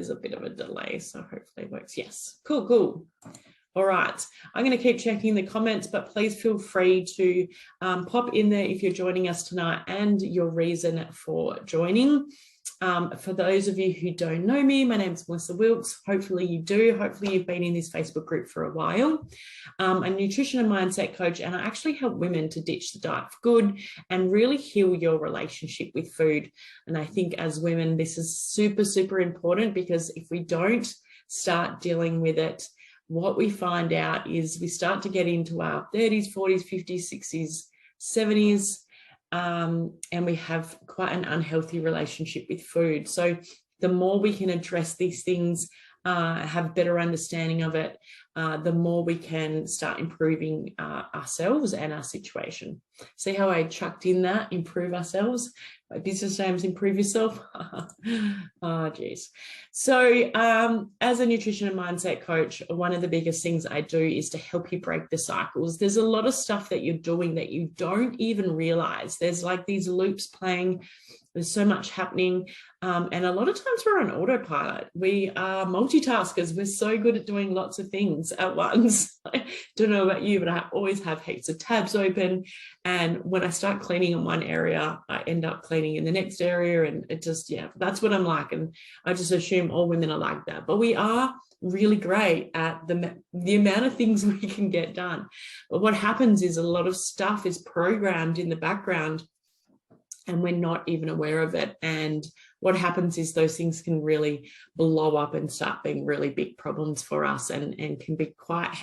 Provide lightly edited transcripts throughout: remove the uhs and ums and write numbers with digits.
there's a bit of a delay, so hopefully it works. Yes, cool. All right, I'm going to keep checking the comments, but please feel free to pop in there if you're joining us tonight and your reason for joining. For those of you who don't know me, my name is Melissa Wilkes. Hopefully you do. Hopefully you've been in this Facebook group for a while. I'm a nutrition and mindset coach, and I actually help women to ditch the diet for good and really heal your relationship with food. And I think as women, this is super, super important, because if we don't start dealing with it, what we find out is we start to get into our 30s, 40s, 50s, 60s, 70s, and we have quite an unhealthy relationship with food. So the more we can address these things, have better understanding of it, the more we can start improving ourselves and our situation. See how I chucked in that, improve ourselves? My business name's improve yourself. Oh, geez. So as a nutrition and mindset coach, one of the biggest things I do is to help you break the cycles. There's a lot of stuff that you're doing that you don't even realize. There's like these loops playing. There's so much happening. And a lot of times we're on autopilot. We are multitaskers. We're so good at doing lots of things at once. I don't know about you, but I always have heaps of tabs open. And when I start cleaning in one area, I end up cleaning in the next area. And it just, yeah, that's what I'm like. And I just assume all women are like that. But we are really great at the amount of things we can get done. But what happens is a lot of stuff is programmed in the background, and we're not even aware of it. And what happens is those things can really blow up and start being really big problems for us, and can be quite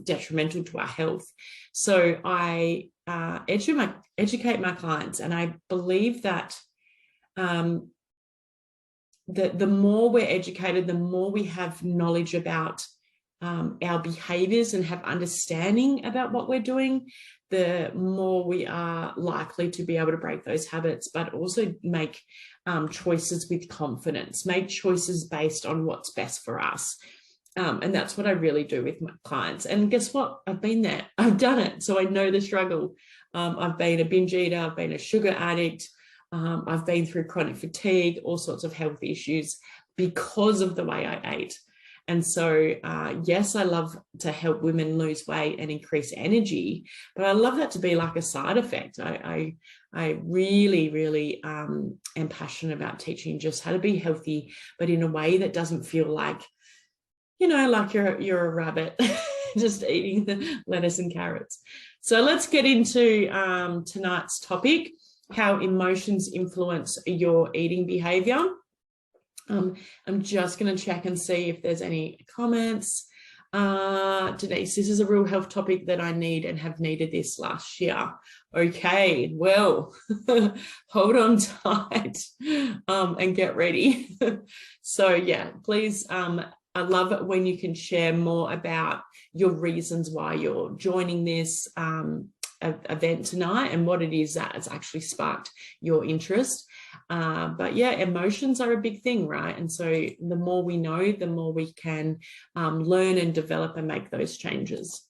detrimental to our health. So I educate my clients, and I believe that the more we're educated, the more we have knowledge about our behaviors and have understanding about what we're doing, the more we are likely to be able to break those habits, but also make choices with confidence, make choices based on what's best for us. And that's what I really do with my clients. And guess what? I've been there. I've done it. So I know the struggle. I've been a binge eater. I've been a sugar addict. I've been through chronic fatigue, all sorts of health issues because of the way I ate. And so, yes, I love to help women lose weight and increase energy, but I love that to be like a side effect. I really, really am passionate about teaching just how to be healthy, but in a way that doesn't feel like, you know, like you're a rabbit just eating the lettuce and carrots. So let's get into tonight's topic, how emotions influence your eating behavior. I'm just going to check and see if there's any comments. Denise, this is a real health topic that I need and have needed this last year. Okay, well, hold on tight and get ready. So yeah, please, I love it when you can share more about your reasons why you're joining this event tonight and what it is that has actually sparked your interest. But yeah, emotions are a big thing, right? And so the more we know, the more we can learn and develop and make those changes.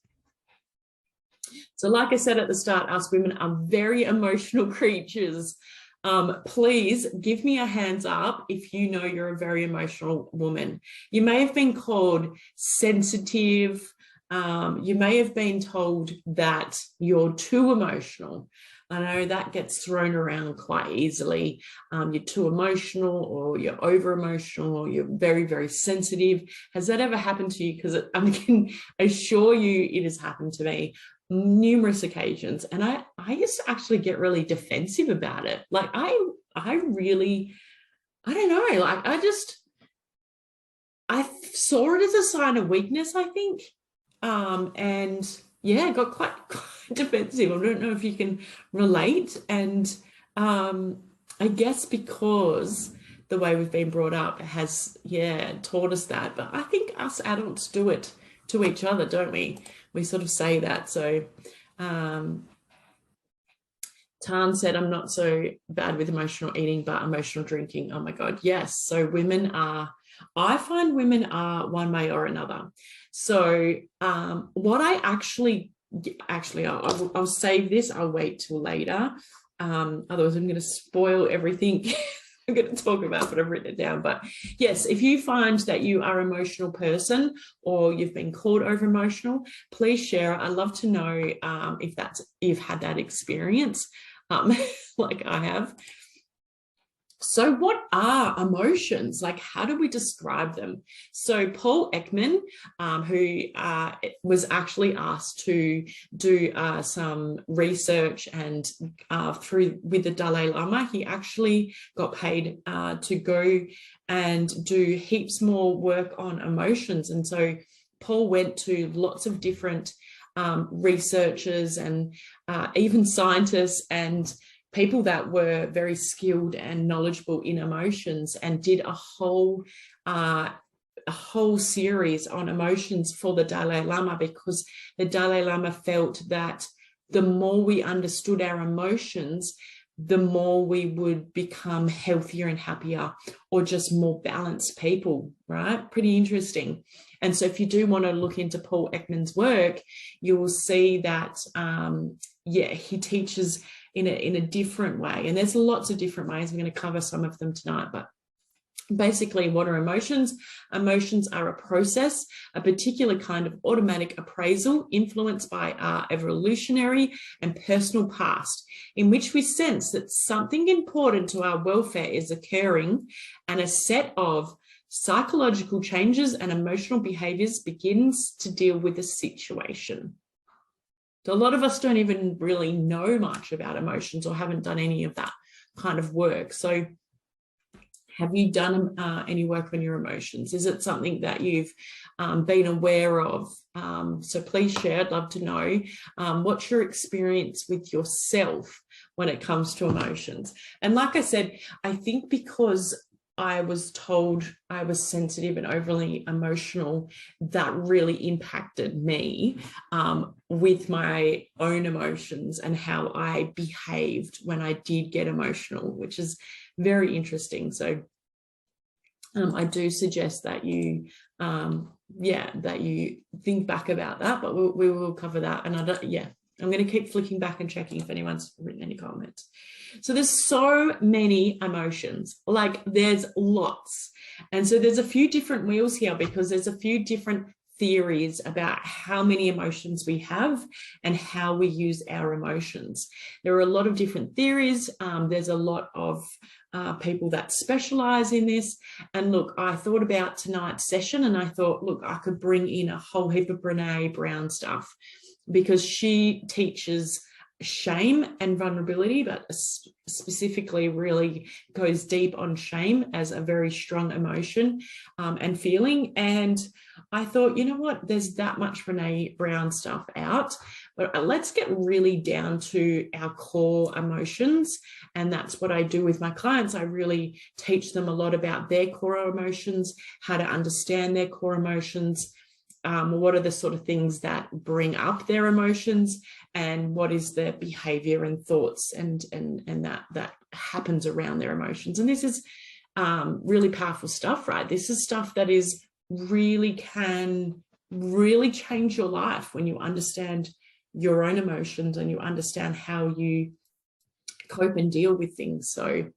So like I said at the start, us women are very emotional creatures. Please give me a hands up if you know you're a very emotional woman. You may have been called sensitive. You may have been told that you're too emotional. I know that gets thrown around quite easily. You're too emotional, or you're over emotional, or you're very, very sensitive. Has that ever happened to you? Because I can assure you it has happened to me numerous occasions. And I used to actually get really defensive about it. Like I really, I don't know, like I saw it as a sign of weakness, I think. And yeah, got quite defensive. I don't know if you can relate. And I guess because the way we've been brought up has, taught us that. But I think us adults do it to each other, don't we? We sort of say that. So Tan said, I'm not so bad with emotional eating, but emotional drinking. Oh my God, yes. So I find women are one way or another. So what I I'll save this. I'll wait till later. Otherwise I'm going to spoil everything I'm going to talk about, but I've written it down. But yes, if you find that you are an emotional person or you've been called over emotional, please share. I'd love to know if you've had that experience, like I have. So what are emotions? Like, how do we describe them? So Paul Ekman, who was actually asked to do some research and with the Dalai Lama, he actually got paid to go and do heaps more work on emotions. And so Paul went to lots of different researchers and even scientists and people that were very skilled and knowledgeable in emotions, and did a whole series on emotions for the Dalai Lama, because the Dalai Lama felt that the more we understood our emotions, the more we would become healthier and happier, or just more balanced people, right? Pretty interesting. And so if you do want to look into Paul Ekman's work, you will see that, he teaches in a different way. And there's lots of different ways. I'm going to cover some of them tonight, but basically, what are emotions? Emotions are a process, a particular kind of automatic appraisal influenced by our evolutionary and personal past, in which we sense that something important to our welfare is occurring, and a set of psychological changes and emotional behaviors begins to deal with the situation. So a lot of us don't even really know much about emotions or haven't done any of that kind of work. So have you done any work on your emotions? Is it something that you've been aware of? So please share. I'd love to know what's your experience with yourself when it comes to emotions. And like I said, I think because I was told I was sensitive and overly emotional, that really impacted me with my own emotions and how I behaved when I did get emotional, which is very interesting. So I do suggest that you, that you think back about that, but we will cover that. And I'm going to keep flicking back and checking if anyone's written any comments. So there's so many emotions, like there's lots. And so there's a few different wheels here, because there's a few different theories about how many emotions we have and how we use our emotions. There are a lot of different theories. There's a lot of people that specialize in this. And look, I thought about tonight's session and I thought, look, I could bring in a whole heap of Brene Brown stuff, because she teaches shame and vulnerability, but specifically really goes deep on shame as a very strong emotion and feeling. And I thought, you know what, there's that much Brene Brown stuff out, but let's get really down to our core emotions. And that's what I do with my clients. I really teach them a lot about their core emotions, how to understand their core emotions, what are the sort of things that bring up their emotions, and what is their behavior and thoughts and that happens around their emotions. And this is really powerful stuff, right? This is stuff that can really change your life when you understand your own emotions and you understand how you cope and deal with things. So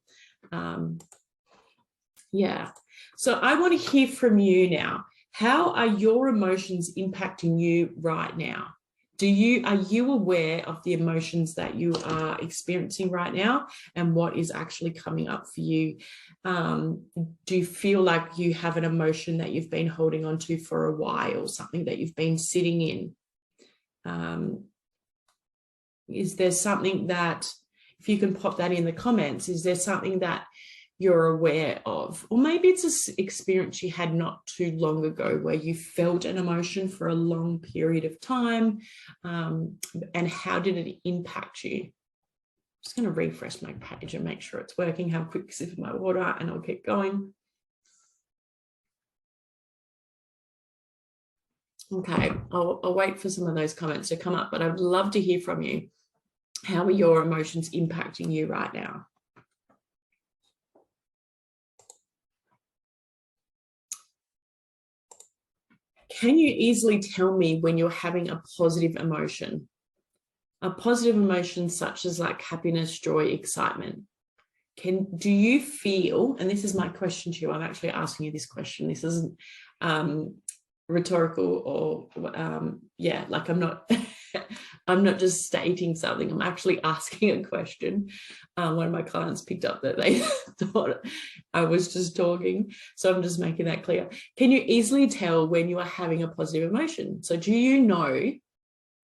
so I want to hear from you now. How are your emotions impacting you right now? Are you aware of the emotions that you are experiencing right now and what is actually coming up for you? Do you feel like you have an emotion that you've been holding on to for a while, something that you've been sitting in? Is there something that, if you can pop that in the comments, is there something that you're aware of? Or maybe it's an experience you had not too long ago where you felt an emotion for a long period of time, and how did it impact you? I'm just going to refresh my page and make sure it's working. Have a quick sip of my water and I'll keep going. Okay, I'll wait for some of those comments to come up, but I'd love to hear from you. How are your emotions impacting you right now? Can you easily tell me when you're having a positive emotion? A positive emotion such as like happiness, joy, excitement. do you feel, and this is my question to you, I'm actually asking you this question, this isn't rhetorical or yeah, like I'm not I'm not just stating something, I'm actually asking a question. One of my clients picked up that they thought I was just talking, so I'm just making that clear. Can you easily tell when you are having a positive emotion? So do you know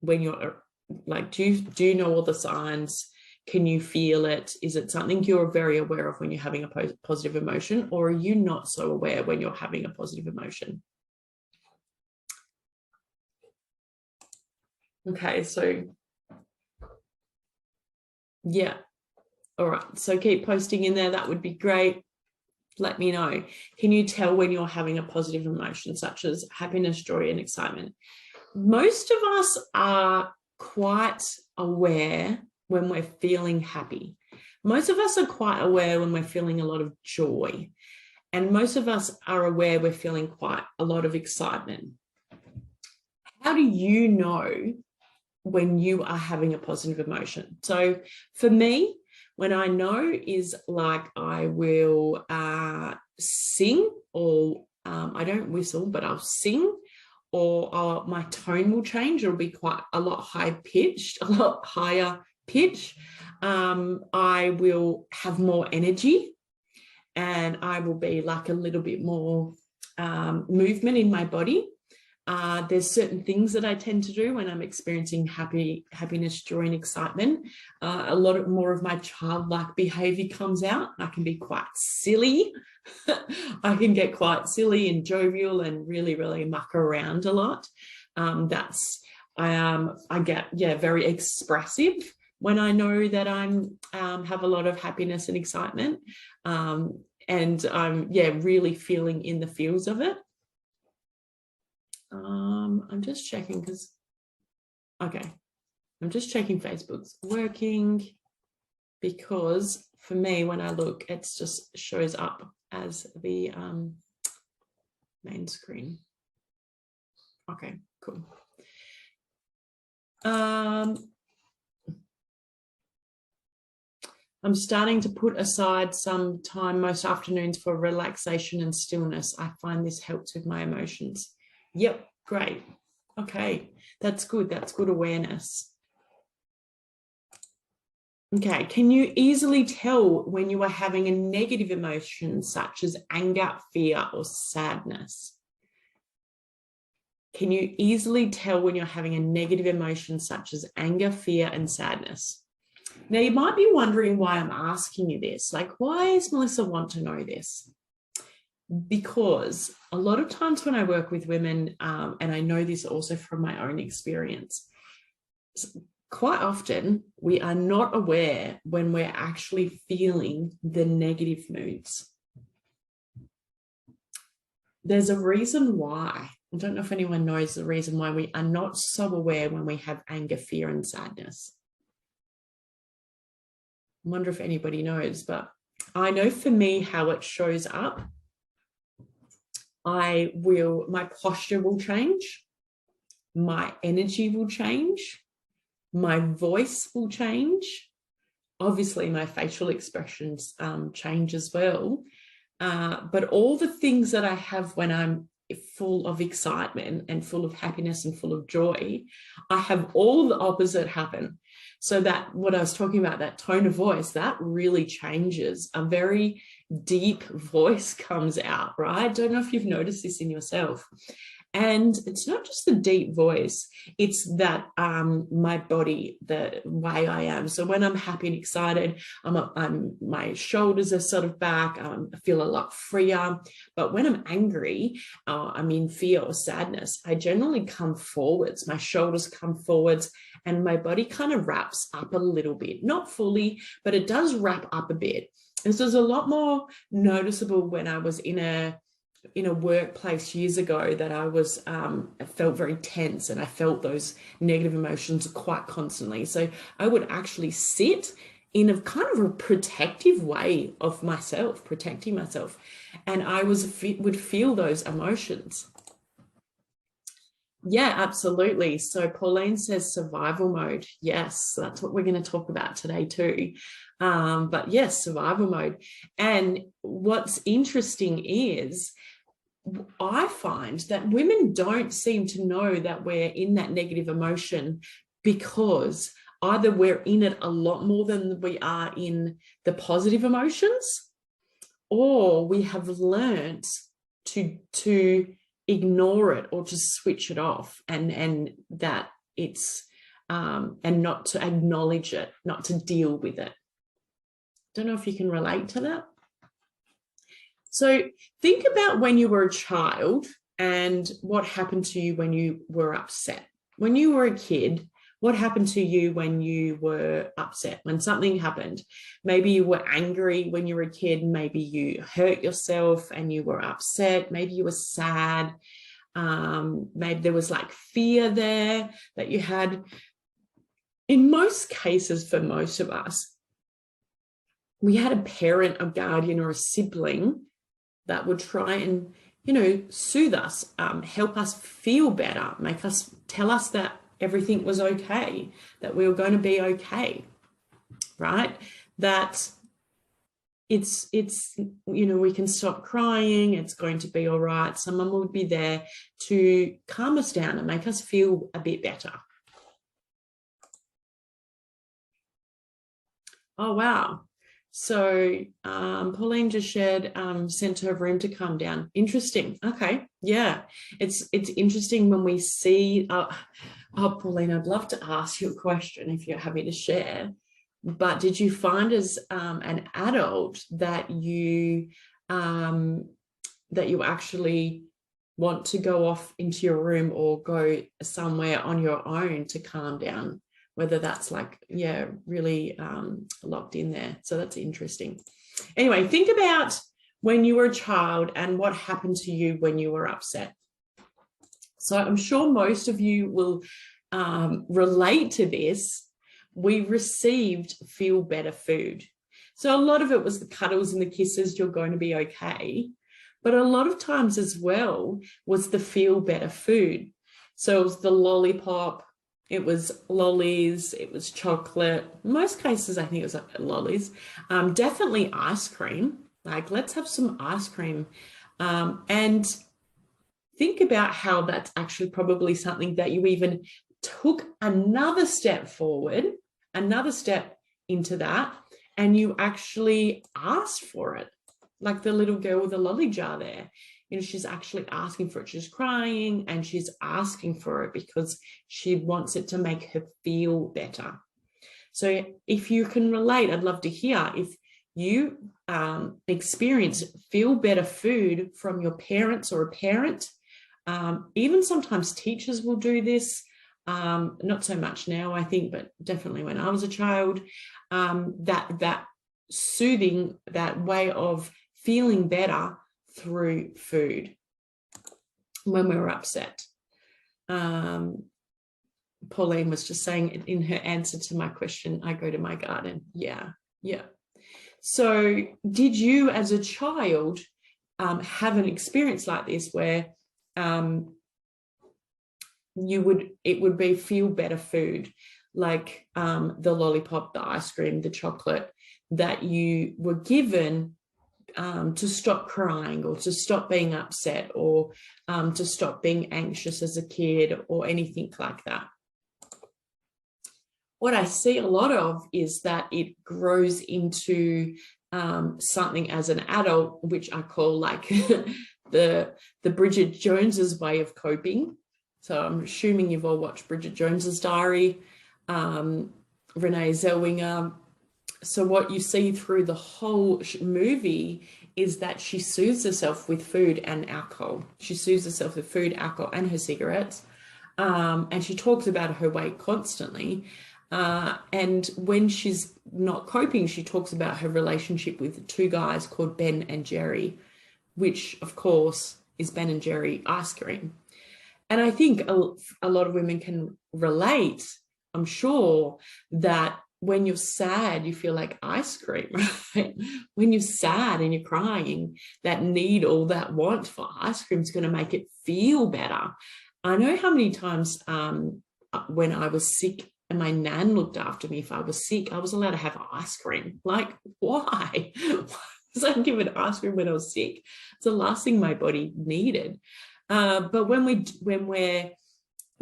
when you're like, do you know all the signs? Can you feel it? Is it something you're very aware of when you're having a positive emotion, or are you not so aware when you're having a positive emotion? Okay, so yeah. All right, so keep posting in there. That would be great. Let me know. Can you tell when you're having a positive emotion, such as happiness, joy, and excitement? Most of us are quite aware when we're feeling happy. Most of us are quite aware when we're feeling a lot of joy. And most of us are aware we're feeling quite a lot of excitement. How do you know when you are having a positive emotion? So for me, when I know is like I will sing, or I don't whistle, but I'll sing, or my tone will change. It'll be quite a lot high pitched, a lot higher pitch. I will have more energy, and I will be like a little bit more movement in my body. There's certain things that I tend to do when I'm experiencing happiness, joy, and excitement. A lot more of my childlike behavior comes out. I can be quite silly. I can get quite silly and jovial and really, really muck around a lot. I get very expressive when I know that I'm have a lot of happiness and excitement, and I'm really feeling in the feels of it. I'm just checking because, okay, I'm just checking Facebook's working, because for me, when I look, it just shows up as the main screen. Okay, cool. I'm starting to put aside some time most afternoons for relaxation and stillness. I find this helps with my emotions. Yep, great. Okay, that's good. That's good awareness. Okay, can you easily tell when you are having a negative emotion such as anger, fear, or sadness? Can you easily tell when you're having a negative emotion such as anger, fear, and sadness? Now, you might be wondering why I'm asking you this. Like, why does Melissa want to know this? Because a lot of times when I work with women, and I know this also from my own experience, quite often we are not aware when we're actually feeling the negative moods. There's a reason why. I don't know if anyone knows the reason why we are not so aware when we have anger, fear, and sadness. I wonder if anybody knows, but I know for me how it shows up. My posture will change, my energy will change, my voice will change. Obviously, my facial expressions change as well. But all the things that I have when I'm full of excitement and full of happiness and full of joy, I have all the opposite happen. So that what I was talking about, that tone of voice, that really changes. A very deep voice comes out, right? I don't know if you've noticed this in yourself. And it's not just the deep voice, it's that my body, the way I am. So when I'm happy and excited, my shoulders are sort of back, I feel a lot freer. But when I'm angry, I'm in fear or sadness, I generally come forwards, my shoulders come forwards, and my body kind of wraps up a little bit, not fully, but it does wrap up a bit. And so it's a lot more noticeable when I was in a workplace years ago, that I felt very tense and I felt those negative emotions quite constantly. So I would actually sit in a kind of a protective way of myself, protecting myself. And I would feel those emotions. Yeah, absolutely. So Pauline says survival mode. Yes, that's what we're going to talk about today too. But yes, survival mode. And what's interesting is I find that women don't seem to know that we're in that negative emotion because either we're in it a lot more than we are in the positive emotions, or we have learnt to ignore it or to switch it off, and that it's and not to acknowledge it, not to deal with it. Don't know if you can relate to that. So think about when you were a child and what happened to you when you were upset. When you were a kid, what happened to you when you were upset, when something happened? Maybe you were angry when you were a kid. Maybe you hurt yourself and you were upset. Maybe you were sad. Maybe there was like fear there that you had. In most cases, for most of us, we had a parent, a guardian, or a sibling that would try and, soothe us, help us feel better, tell us that everything was okay, that we were going to be okay, right? That it's we can stop crying, it's going to be all right. Someone would be there to calm us down and make us feel a bit better. Oh, wow. So Pauline just shared, sent her room to calm down. Interesting. Okay. Yeah. It's interesting when we see, Pauline, I'd love to ask you a question if you're happy to share. But did you find as an adult that you actually want to go off into your room or go somewhere on your own to calm down? Whether that's like, really locked in there. So that's interesting. Anyway, think about when you were a child and what happened to you when you were upset. So I'm sure most of you will relate to this. We received feel better food. So a lot of it was the cuddles and the kisses, you're going to be okay. But a lot of times as well was the feel better food. So it was the lollipop, it was lollies, it was chocolate. In most cases, I think it was lollies. Definitely ice cream. Like, let's have some ice cream. And think about how that's actually probably something that you even took another step forward, another step into that, and you actually asked for it. Like the little girl with the lolly jar there. She's actually asking for it. She's crying and she's asking for it because she wants it to make her feel better. So if you can relate, I'd love to hear if you experience feel better food from your parents or a parent. Even sometimes teachers will do this. Not so much now, I think, but definitely when I was a child, that soothing, that way of feeling better through food when we were upset. Pauline was just saying in her answer to my question, I go to my garden. Yeah. So did you as a child have an experience like this where it would be feel better food, like the lollipop, the ice cream, the chocolate that you were given to stop crying or to stop being upset or to stop being anxious as a kid or anything like that? What I see a lot of is that it grows into something as an adult, which I call like the Bridget Jones's way of coping. So I'm assuming you've all watched Bridget Jones's Diary, Renee Zellweger. So what you see through the whole movie is that she soothes herself with food and alcohol. She soothes herself with food, alcohol, and her cigarettes. And she talks about her weight constantly. And when she's not coping, she talks about her relationship with two guys called Ben and Jerry, which, of course, is Ben and Jerry ice cream. And I think a lot of women can relate, I'm sure, that when you're sad, you feel like ice cream, right? When you're sad and you're crying, that need or that want for ice cream is going to make it feel better. I know how many times when I was sick and my nan looked after me, if I was sick, I was allowed to have ice cream. Like, why? Why was I given ice cream when I was sick? It's the last thing my body needed. But when we're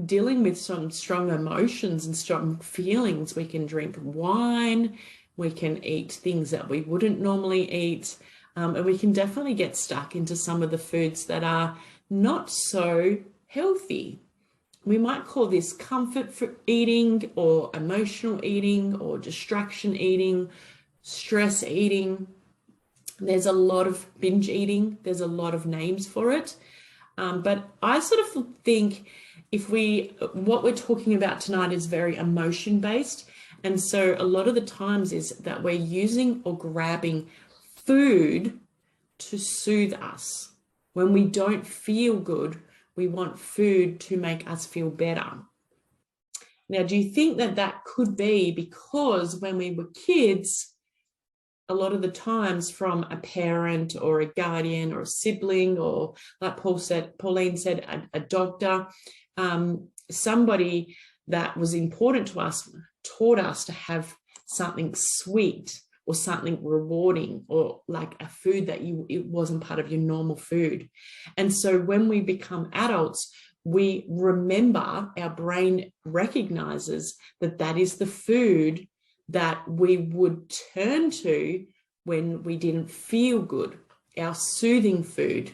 dealing with some strong emotions and strong feelings, we can drink wine, we can eat things that we wouldn't normally eat, and we can definitely get stuck into some of the foods that are not so healthy. We might call this comfort eating or emotional eating or distraction eating, stress eating. There's a lot of binge eating. There's a lot of names for it. But I sort of think what we're talking about tonight is very emotion based. And so a lot of the times is that we're using or grabbing food to soothe us. When we don't feel good, we want food to make us feel better. Now, do you think that that could be because when we were kids, a lot of the times from a parent or a guardian or a sibling, or like Pauline said, a doctor, somebody that was important to us taught us to have something sweet or something rewarding, or like a food that it wasn't part of your normal food. And so when we become adults, we remember, our brain recognizes that that is the food that we would turn to when we didn't feel good, our soothing food.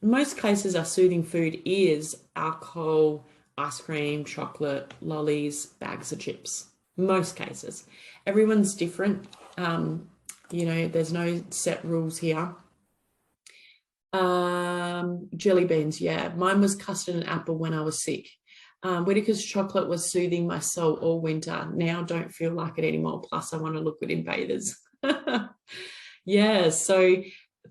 In most cases, our soothing food is alcohol, ice cream, chocolate, lollies, bags of chips. Most cases. Everyone's different. There's no set rules here. Jelly beans, yeah. Mine was custard and apple when I was sick. Whitaker's chocolate was soothing my soul all winter. Now don't feel like it anymore. Plus, I want to look good in bathers. Yeah, so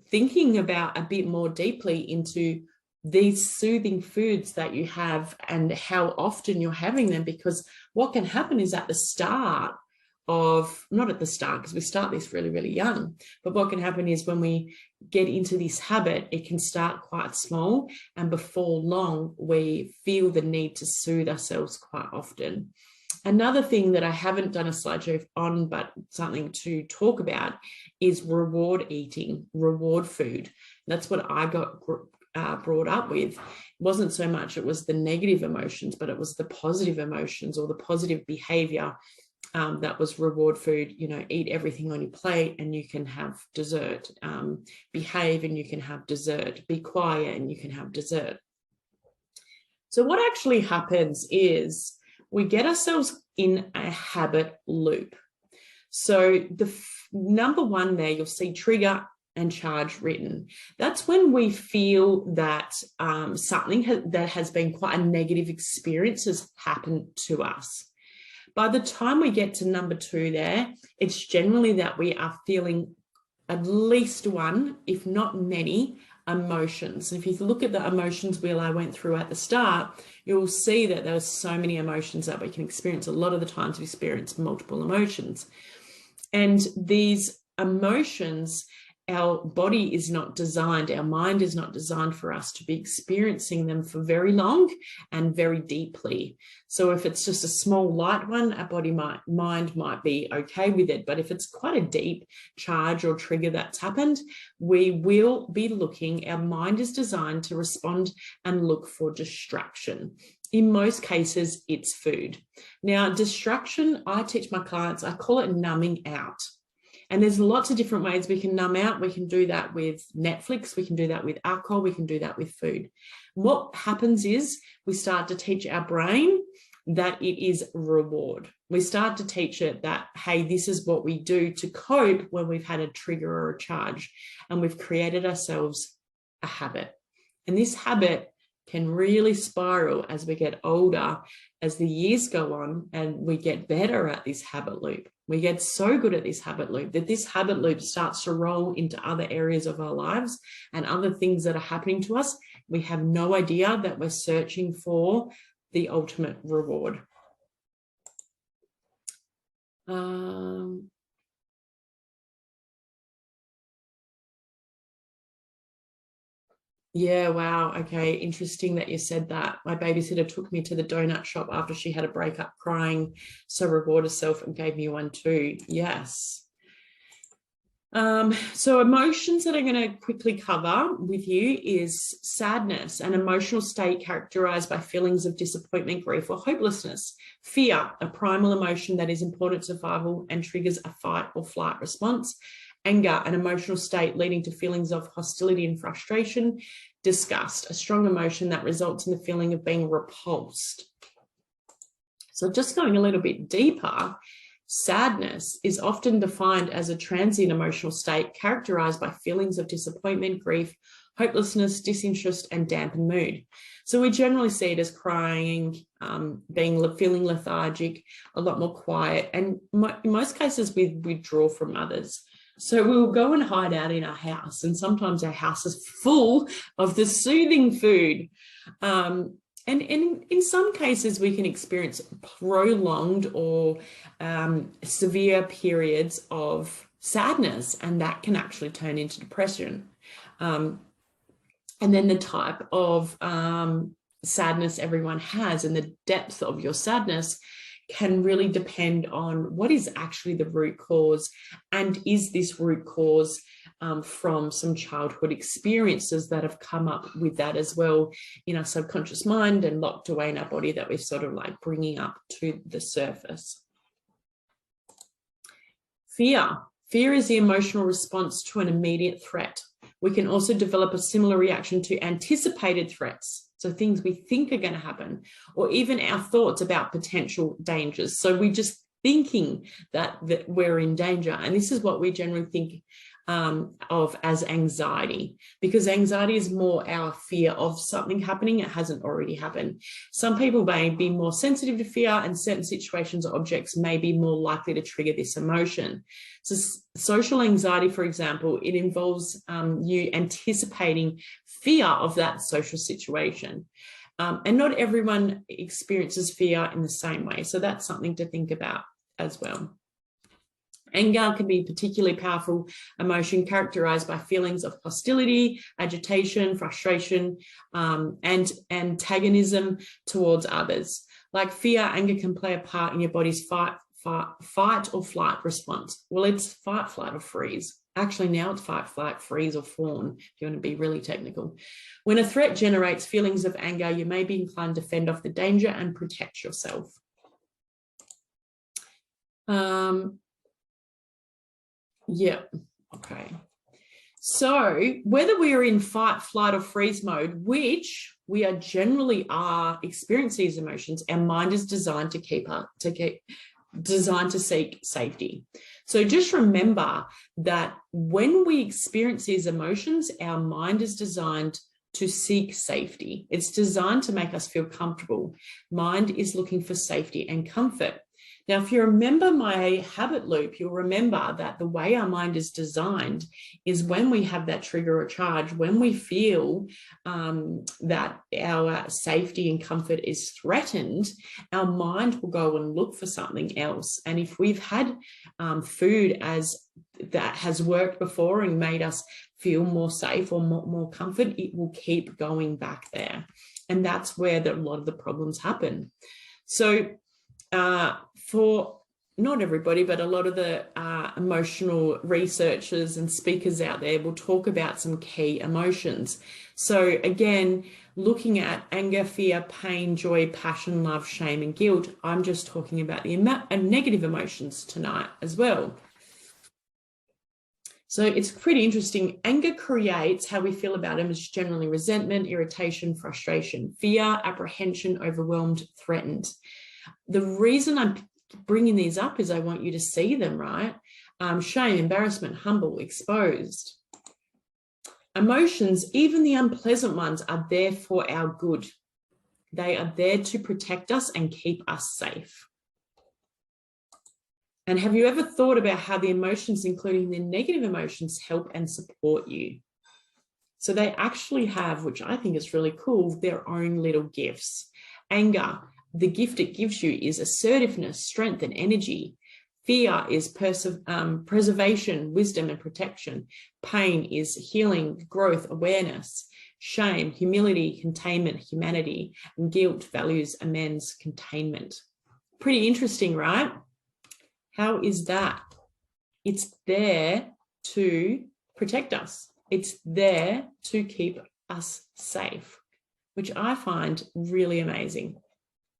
thinking about a bit more deeply into these soothing foods that you have and how often you're having them, because what can happen is at the start of, not at the start because we start this really, really young, but what can happen is when we get into this habit, it can start quite small, and before long, we feel the need to soothe ourselves quite often. Another thing that I haven't done a slideshow on, but something to talk about, is reward eating, reward food. That's what I got brought up with. It wasn't so much it was the negative emotions, but it was the positive emotions or the positive behavior that was reward food. Eat everything on your plate and you can have dessert. Behave and you can have dessert. Be quiet and you can have dessert. So what actually happens is we get ourselves in a habit loop. So the number one there, you'll see trigger and charge written. That's when we feel that something that has been quite a negative experience has happened to us. By the time we get to number two there, it's generally that we are feeling at least one, if not many, emotions. And if you look at the emotions wheel I went through at the start, you'll see that there are so many emotions that we can experience. A lot of the times we experience multiple emotions. And these emotions, our body is not designed, our mind is not designed for us to be experiencing them for very long and very deeply. So if it's just a small light one, our mind might be okay with it. But if it's quite a deep charge or trigger that's happened, we will be looking, our mind is designed to respond and look for distraction. In most cases, it's food. Now, distraction, I teach my clients, I call it numbing out. And there's lots of different ways we can numb out. We can do that with Netflix. We can do that with alcohol. We can do that with food. What happens is we start to teach our brain that it is reward. We start to teach it that, hey, this is what we do to cope when we've had a trigger or a charge. And we've created ourselves a habit. And this habit can really spiral as we get older, as the years go on, and we get better at this habit loop. We get so good at this habit loop that this habit loop starts to roll into other areas of our lives and other things that are happening to us. We have no idea that we're searching for the ultimate reward. Yeah, wow. Okay, interesting that you said that. My babysitter took me to the donut shop after she had a breakup crying, so rewarded herself and gave me one too. Yes. So emotions that I'm going to quickly cover with you is sadness, an emotional state characterized by feelings of disappointment, grief, or hopelessness. Fear, a primal emotion that is important to survival and triggers a fight or flight response. Anger, an emotional state leading to feelings of hostility and frustration. Disgust, a strong emotion that results in the feeling of being repulsed. So just going a little bit deeper, sadness is often defined as a transient emotional state characterized by feelings of disappointment, grief, hopelessness, disinterest, and dampened mood. So we generally see it as crying, feeling lethargic, a lot more quiet, and in most cases we withdraw from others. So we'll go and hide out in our house, and sometimes our house is full of the soothing food. And in some cases, we can experience prolonged or severe periods of sadness, and that can actually turn into depression. And then the type of sadness everyone has and the depth of your sadness can really depend on what is actually the root cause, and is this root cause from some childhood experiences that have come up with that as well in our subconscious mind and locked away in our body that we're sort of like bringing up to the surface. Fear. Fear is the emotional response to an immediate threat. We can also develop a similar reaction to anticipated threats. So things we think are going to happen, or even our thoughts about potential dangers. So we're just thinking that we're in danger. And this is what we generally think of as anxiety, because anxiety is more our fear of something happening that hasn't already happened. Some people may be more sensitive to fear, and certain situations or objects may be more likely to trigger this emotion. So social anxiety, for example, it involves you anticipating fear of that social situation. And not everyone experiences fear in the same way. So that's something to think about as well. Anger can be a particularly powerful emotion characterized by feelings of hostility, agitation, frustration, and antagonism towards others. Like fear, anger can play a part in your body's fight or flight response. Well, it's fight, flight, or freeze. Actually, now it's fight, flight, freeze, or fawn, if you want to be really technical. When a threat generates feelings of anger, you may be inclined to fend off the danger and protect yourself. Yeah, okay. So whether we are in fight, flight, or freeze mode, which we are generally are experiencing these emotions, our mind is designed designed to seek safety. So just remember that when we experience these emotions, our mind is designed to seek safety. It's designed to make us feel comfortable. Mind is looking for safety and comfort. Now, if you remember my habit loop, you'll remember that the way our mind is designed is when we have that trigger or charge, when we feel that our safety and comfort is threatened, our mind will go and look for something else. And if we've had food as that has worked before and made us feel more safe or more comfort, it will keep going back there. And that's where a lot of the problems happen. So for not everybody, but a lot of the emotional researchers and speakers out there will talk about some key emotions. So again, looking at anger, fear, pain, joy, passion, love, shame, and guilt, I'm just talking about the negative emotions tonight as well. So it's pretty interesting. Anger creates how we feel about them, is generally resentment, irritation, frustration, fear, apprehension, overwhelmed, threatened. The reason I'm bringing these up is I want you to see them, right? Shame, embarrassment, humble, exposed. Emotions, even the unpleasant ones, are there for our good. They are there to protect us and keep us safe. And have you ever thought about how the emotions, including the negative emotions, help and support you? So they actually have, which I think is really cool, their own little gifts. Anger, the gift it gives you is assertiveness, strength, and energy. Fear is preservation, wisdom, and protection. Pain is healing, growth, awareness. Shame, humility, containment, humanity, and guilt, values, amends, containment. Pretty interesting, right? How is that? It's there to protect us. It's there to keep us safe, which I find really amazing,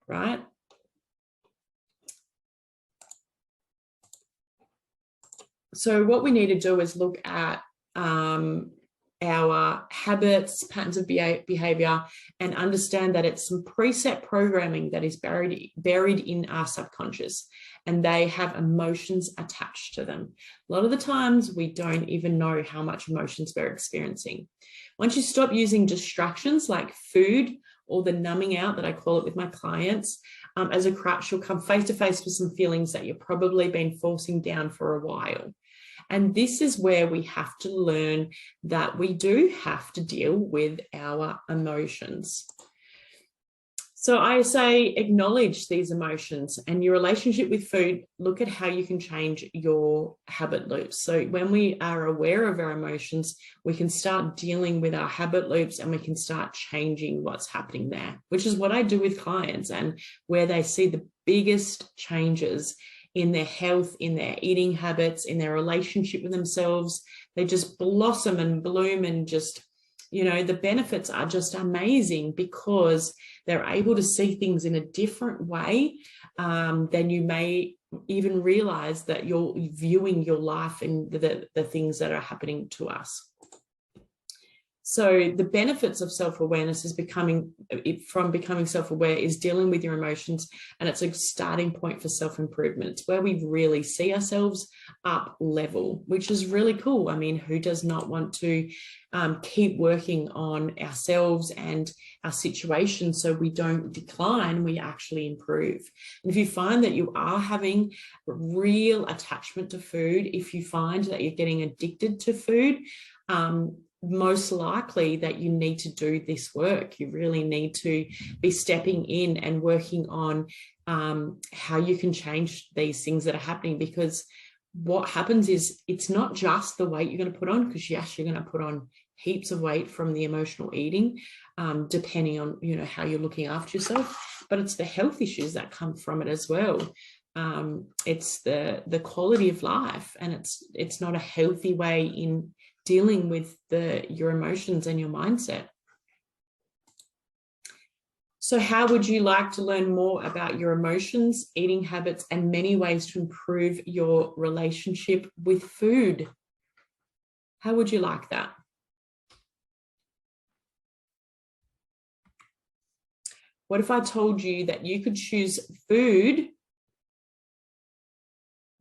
right? So what we need to do is look at our habits, patterns of behavior, and understand that it's some preset programming that is buried in our subconscious, and they have emotions attached to them. A lot of the times we don't even know how much emotions we're experiencing. Once you stop using distractions like food or the numbing out that I call it with my clients as a crutch, you'll come face to face with some feelings that you've probably been forcing down for a while. And this is where we have to learn that we do have to deal with our emotions. So I say acknowledge these emotions, and your relationship with food, look at how you can change your habit loops. So when we are aware of our emotions, we can start dealing with our habit loops, and we can start changing what's happening there, which is what I do with clients, and where they see the biggest changes in their health, in their eating habits, in their relationship with themselves. They just blossom and bloom, and just, you know, the benefits are just amazing because they're able to see things in a different way than you may even realize that you're viewing your life and the things that are happening to us. So the benefits of self-awareness is becoming self-aware is dealing with your emotions, and it's a starting point for self-improvement. It's where we really see ourselves up level, which is really cool. I mean, who does not want to keep working on ourselves and our situation so we don't decline, we actually improve. And if you find that you are having real attachment to food, if you find that you're getting addicted to food, most likely that you need to do this work. You really need to be stepping in and working on how you can change these things that are happening, because what happens is it's not just the weight you're going to put on, because yes, you're going to put on heaps of weight from the emotional eating, depending on, you know, how you're looking after yourself, but it's the health issues that come from it as well. It's the quality of life, and it's not a healthy way in dealing with your emotions and your mindset. So how would you like to learn more about your emotions, eating habits, and many ways to improve your relationship with food? How would you like that? What if I told you that you could choose food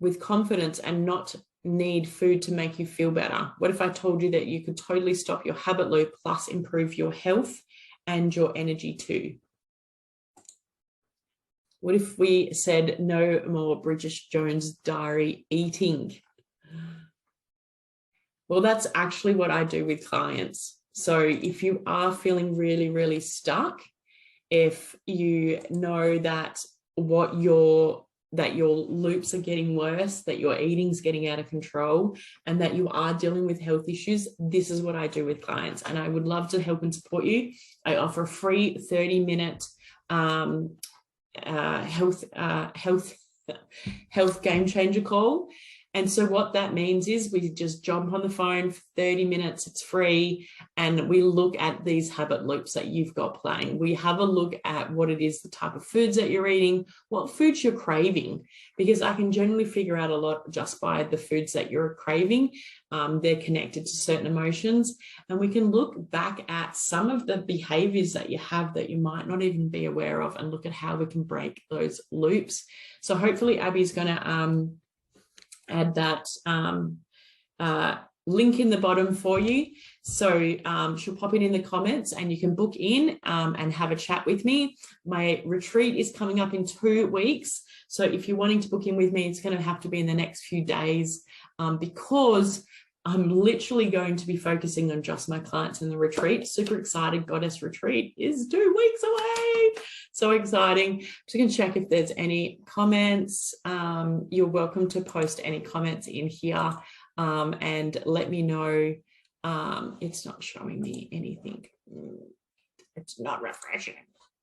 with confidence and not need food to make you feel better? What if I told you that you could totally stop your habit loop plus improve your health and your energy too? What if we said no more Bridget Jones diary eating? Well, that's actually what I do with clients. So if you are feeling really, really stuck, if you know that your loops are getting worse, that your eating's getting out of control, and that you are dealing with health issues, this is what I do with clients, and I would love to help and support you. I offer a free 30-minute health game changer call. And so what that means is we just jump on the phone for 30 minutes, it's free, and we look at these habit loops that you've got playing. We have a look at what it is, the type of foods that you're eating, what foods you're craving, because I can generally figure out a lot just by the foods that you're craving. They're connected to certain emotions, and we can look back at some of the behaviors that you have that you might not even be aware of, and look at how we can break those loops. So hopefully Abby's going to add that link in the bottom for you. So she'll pop it in the comments, and you can book in and have a chat with me. My retreat is coming up in 2 weeks. So if you're wanting to book in with me, it's going to have to be in the next few days, because I'm literally going to be focusing on just my clients in the retreat. Super excited. Goddess Retreat is 2 weeks away. So exciting. Just going to check if there's any comments. You're welcome to post any comments in here and let me know. It's not showing me anything. it's not refreshing.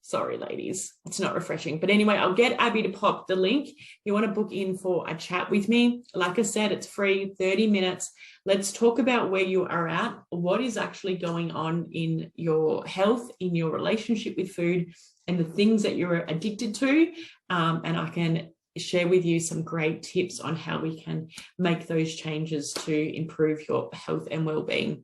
Sorry, ladies, it's not refreshing. But anyway, I'll get Abby to pop the link. If you want to book in for a chat with me, like I said, it's free, 30 minutes. Let's talk about where you are at, what is actually going on in your health, in your relationship with food, and the things that you're addicted to. And I can share with you some great tips on how we can make those changes to improve your health and well-being.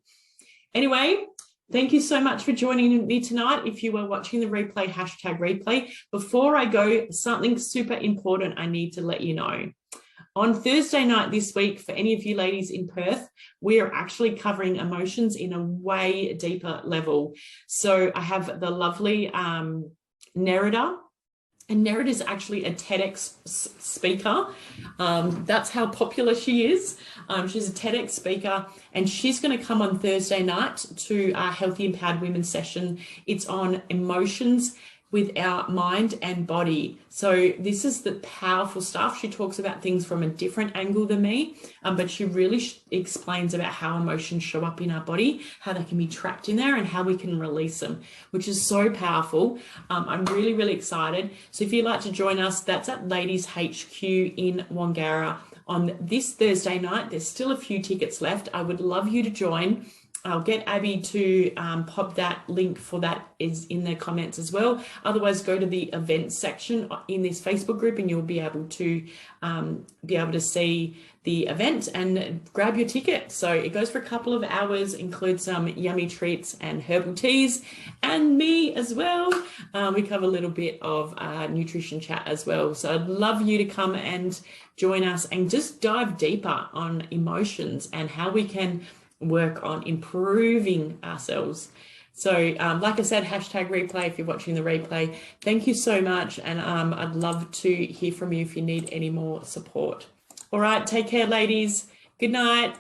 Anyway, thank you so much for joining me tonight. If you are watching the replay, #replay. Before I go, something super important I need to let you know. On Thursday night this week, for any of you ladies in Perth, we are actually covering emotions in a way deeper level. So I have the lovely Nerida. And Nerida is actually a TEDx speaker. That's how popular she is. She's a TEDx speaker, and she's going to come on Thursday night to our Healthy Empowered Women session. It's on emotions with our mind and body. So this is the powerful stuff. She talks about things from a different angle than me, but she really explains about how emotions show up in our body, how they can be trapped in there, and how we can release them, which is so powerful. I'm really, really excited. So if you'd like to join us, that's at Ladies HQ in Wangara on this Thursday night. There's still a few tickets left. I would love you to join. I'll get Abby to pop that link for that is in the comments as well. Otherwise, go to the events section in this Facebook group and you'll be able to see the event and grab your ticket. So it goes for a couple of hours, includes some yummy treats and herbal teas, and me as well. We cover a little bit of nutrition chat as well. So I'd love you to come and join us and just dive deeper on emotions and how we can work on improving ourselves. So like I said, #replay if you're watching the replay. Thank you so much, and I'd love to hear from you if you need any more support. All right, take care, ladies. Good night.